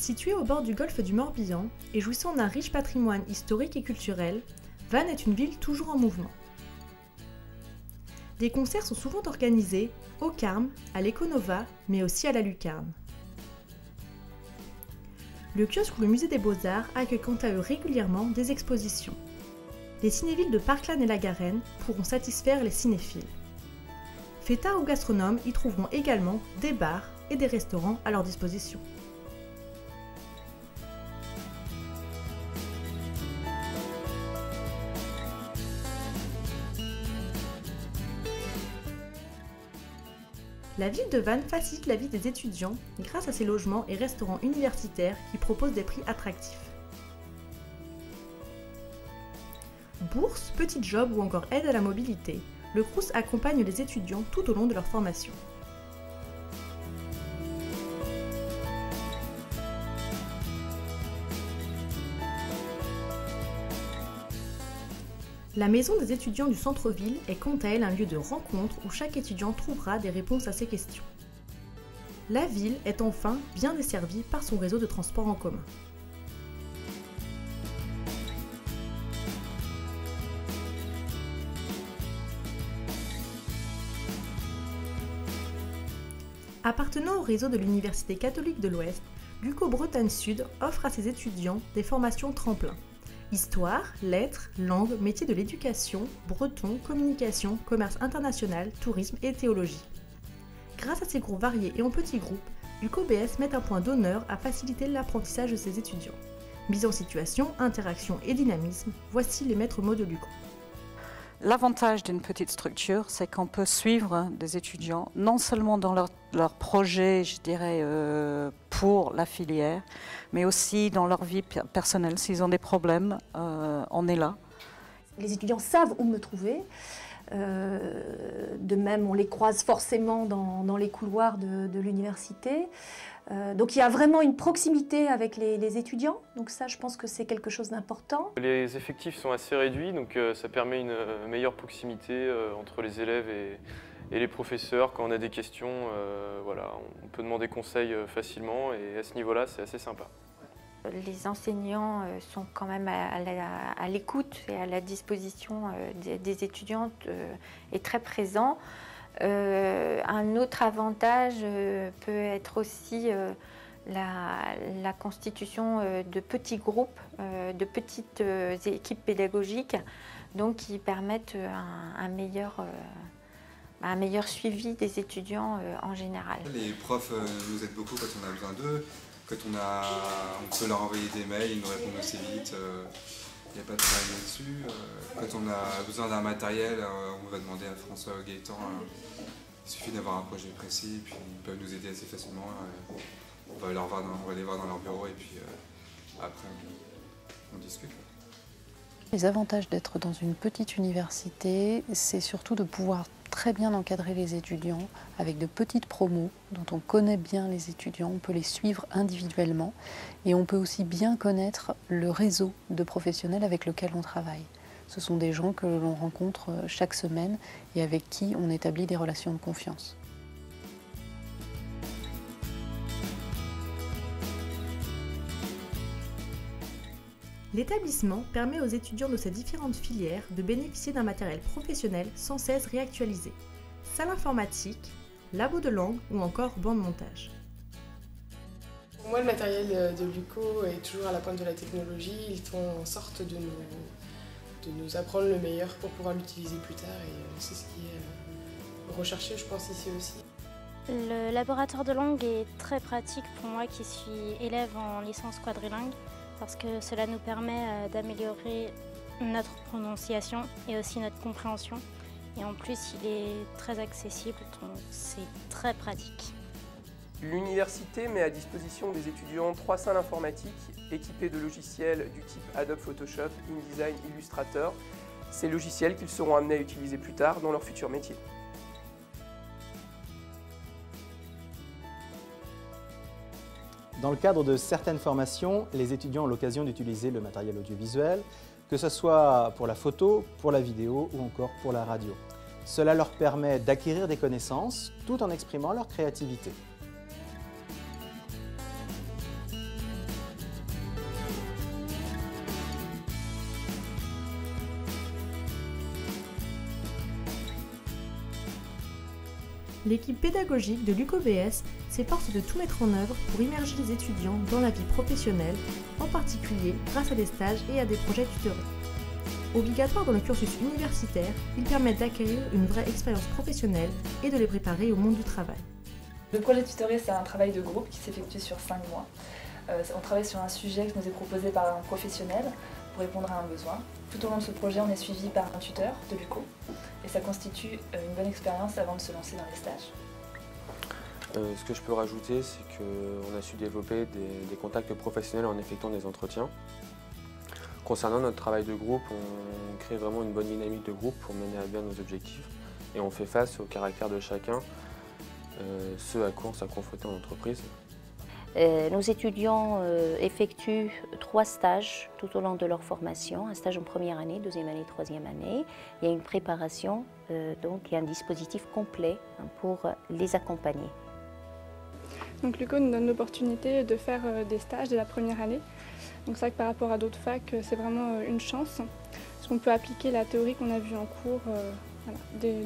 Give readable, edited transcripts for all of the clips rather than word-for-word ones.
Située au bord du golfe du Morbihan et jouissant d'un riche patrimoine historique et culturel, Vannes est une ville toujours en mouvement. Des concerts sont souvent organisés au Carme, à l'Econova, mais aussi à la Lucarne. Le kiosque ou le musée des Beaux-Arts accueille quant à eux régulièrement des expositions. Les cinévilles de Parkland et la Garenne pourront satisfaire les cinéphiles. Fêtards ou gastronomes y trouveront également des bars et des restaurants à leur disposition. La ville de Vannes facilite la vie des étudiants grâce à ses logements et restaurants universitaires qui proposent des prix attractifs. Bourses, petits jobs ou encore aide à la mobilité, le Crous accompagne les étudiants tout au long de leur formation. La maison des étudiants du centre-ville est quant à elle un lieu de rencontre où chaque étudiant trouvera des réponses à ses questions. La ville est enfin bien desservie par son réseau de transport en commun. Appartenant au réseau de l'Université catholique de l'Ouest, l'UCO Bretagne Sud offre à ses étudiants des formations tremplins. Histoire, lettres, langues, métiers de l'éducation, breton, communication, commerce international, tourisme et théologie. Grâce à ces cours variés et en petits groupes, l'UCO-BS met un point d'honneur à faciliter l'apprentissage de ses étudiants. Mise en situation, interaction et dynamisme, voici les maîtres mots de l'UCO. L'avantage d'une petite structure, c'est qu'on peut suivre des étudiants, non seulement dans leur projet, je dirais, pour la filière, mais aussi dans leur vie personnelle. S'ils ont des problèmes, on est là. Les étudiants savent où me trouver. De même, on les croise forcément dans les couloirs de l'université. Donc il y a vraiment une proximité avec les étudiants, donc ça je pense que c'est quelque chose d'important. Les effectifs sont assez réduits, donc ça permet une meilleure proximité entre les élèves et les professeurs. Quand on a des questions, voilà, on peut demander conseil facilement et à ce niveau-là c'est assez sympa. Les enseignants sont quand même à l'écoute et à la disposition des étudiantes et très présents. Un autre avantage peut être aussi la constitution de petits groupes, de petites équipes pédagogiques, donc qui permettent un meilleur suivi des étudiants en général. Les profs nous aident beaucoup quand on a besoin d'eux, quand on peut leur envoyer des mails, ils nous répondent assez vite. Il n'y a pas de problème là-dessus. Quand on a besoin d'un matériel, on va demander à François ou Gaëtan. Il suffit d'avoir un projet précis et puis ils peuvent nous aider assez facilement. On va les voir dans leur bureau et puis après on discute. Les avantages d'être dans une petite université, c'est surtout de pouvoir très bien encadrer les étudiants avec de petites promos dont on connaît bien les étudiants, on peut les suivre individuellement et on peut aussi bien connaître le réseau de professionnels avec lequel on travaille. Ce sont des gens que l'on rencontre chaque semaine et avec qui on établit des relations de confiance. L'établissement permet aux étudiants de ces différentes filières de bénéficier d'un matériel professionnel sans cesse réactualisé. Salle informatique, labo de langue ou encore banc de montage. Pour moi, le matériel de l'UCO est toujours à la pointe de la technologie. Ils font en sorte de nous apprendre le meilleur pour pouvoir l'utiliser plus tard et c'est ce qui est recherché, je pense, ici aussi. Le laboratoire de langue est très pratique pour moi qui suis élève en licence quadrilingue parce que cela nous permet d'améliorer notre prononciation et aussi notre compréhension. Et en plus, il est très accessible, donc c'est très pratique. L'université met à disposition des étudiants 3 salles informatiques équipées de logiciels du type Adobe Photoshop, InDesign, Illustrator. Ces logiciels qu'ils seront amenés à utiliser plus tard dans leur futur métier. Dans le cadre de certaines formations, les étudiants ont l'occasion d'utiliser le matériel audiovisuel, que ce soit pour la photo, pour la vidéo ou encore pour la radio. Cela leur permet d'acquérir des connaissances tout en exprimant leur créativité. l'équipe pédagogique de l'UCOBS s'efforce de tout mettre en œuvre pour immerger les étudiants dans la vie professionnelle, en particulier grâce à des stages et à des projets tutorés. Obligatoires dans le cursus universitaire, ils permettent d'acquérir une vraie expérience professionnelle et de les préparer au monde du travail. Le projet tutoré, c'est un travail de groupe qui s'effectue sur 5 mois. On travaille sur un sujet qui nous est proposé par un professionnel pour répondre à un besoin. Tout au long de ce projet, on est suivi par un tuteur de l'UCO et ça constitue une bonne expérience avant de se lancer dans les stages. Ce que je peux rajouter, c'est qu'on a su développer des contacts professionnels en effectuant des entretiens. Concernant notre travail de groupe, on crée vraiment une bonne dynamique de groupe pour mener à bien nos objectifs et on fait face au caractère de chacun, ce à quoi on s'est confronté en entreprise. Nos étudiants effectuent 3 stages tout au long de leur formation, un stage en première année, deuxième année, troisième année. Il y a une préparation, donc il y a un dispositif complet pour les accompagner. Donc l'UCO nous donne l'opportunité de faire des stages dès la première année. Donc c'est vrai que par rapport à d'autres facs, c'est vraiment une chance, parce qu'on peut appliquer la théorie qu'on a vue en cours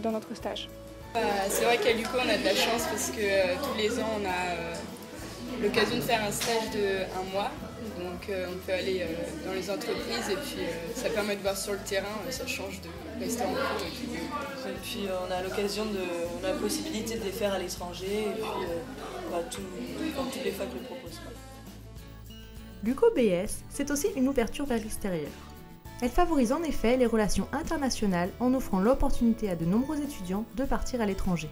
dans notre stage. C'est vrai qu'à l'UCO on a de la chance parce que tous les ans on a l'occasion de faire un stage de 1 mois, donc on peut aller dans les entreprises et puis ça permet de voir sur le terrain, ça change de rester en cours. Et puis on a l'occasion on a la possibilité de les faire à l'étranger et puis tous les facs le proposent. L'UCOBS, c'est aussi une ouverture vers l'extérieur. Elle favorise en effet les relations internationales en offrant l'opportunité à de nombreux étudiants de partir à l'étranger.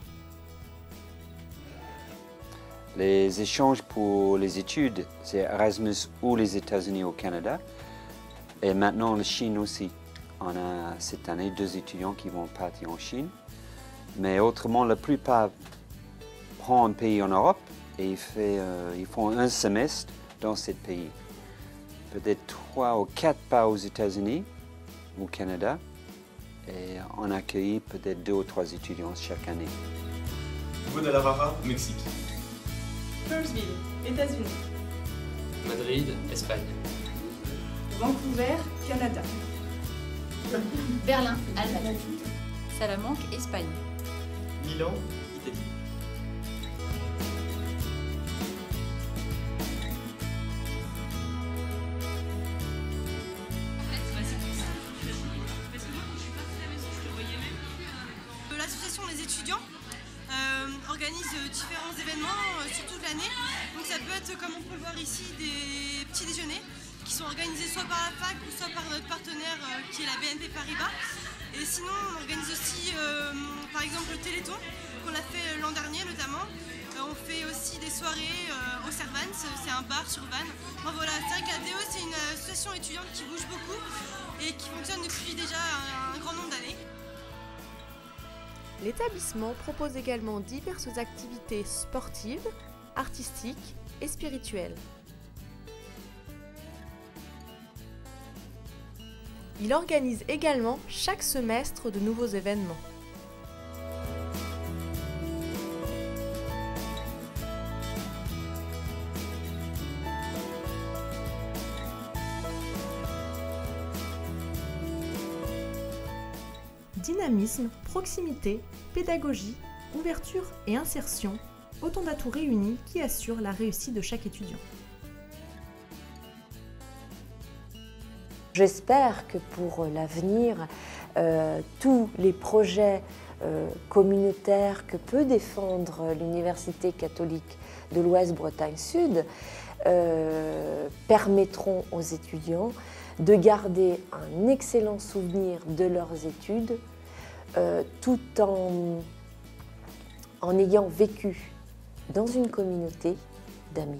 Les échanges pour les études, c'est Erasmus ou les États-Unis au Canada. Et maintenant, la Chine aussi. On a cette année 2 étudiants qui vont partir en Chine. Mais autrement, la plupart prennent un pays en Europe et ils font un semestre dans ce pays. Peut-être 3 ou 4 pas aux États-Unis ou au Canada. Et on accueille peut-être 2 ou 3 étudiants chaque année. Guadalajara, Mexique. Townsville, États-Unis. Madrid, Espagne. Vancouver, Canada. Berlin, Allemagne. Salamanque, Espagne. Milan, Italie. L'association des étudiants organise différents événements sur toute l'année. Donc ça peut être, comme on peut le voir ici, des petits déjeuners qui sont organisés soit par la fac ou soit par notre partenaire qui est la BNP Paribas. Et sinon on organise aussi par exemple le Téléthon qu'on a fait l'an dernier notamment. On fait aussi des soirées au Servans, c'est un bar sur Vannes. Bon, voilà, c'est vrai que la DE c'est une association étudiante qui bouge beaucoup et qui fonctionne depuis déjà un grand nombre d'années. L'établissement propose également diverses activités sportives, artistiques et spirituelles. Il organise également chaque semestre de nouveaux événements. Dynamisme, proximité, pédagogie, ouverture et insertion, autant d'atouts réunis qui assurent la réussite de chaque étudiant. J'espère que pour l'avenir, tous les projets communautaires que peut défendre l'Université catholique de l'Ouest Bretagne Sud permettront aux étudiants de garder un excellent souvenir de leurs études tout en ayant vécu dans une communauté d'amis.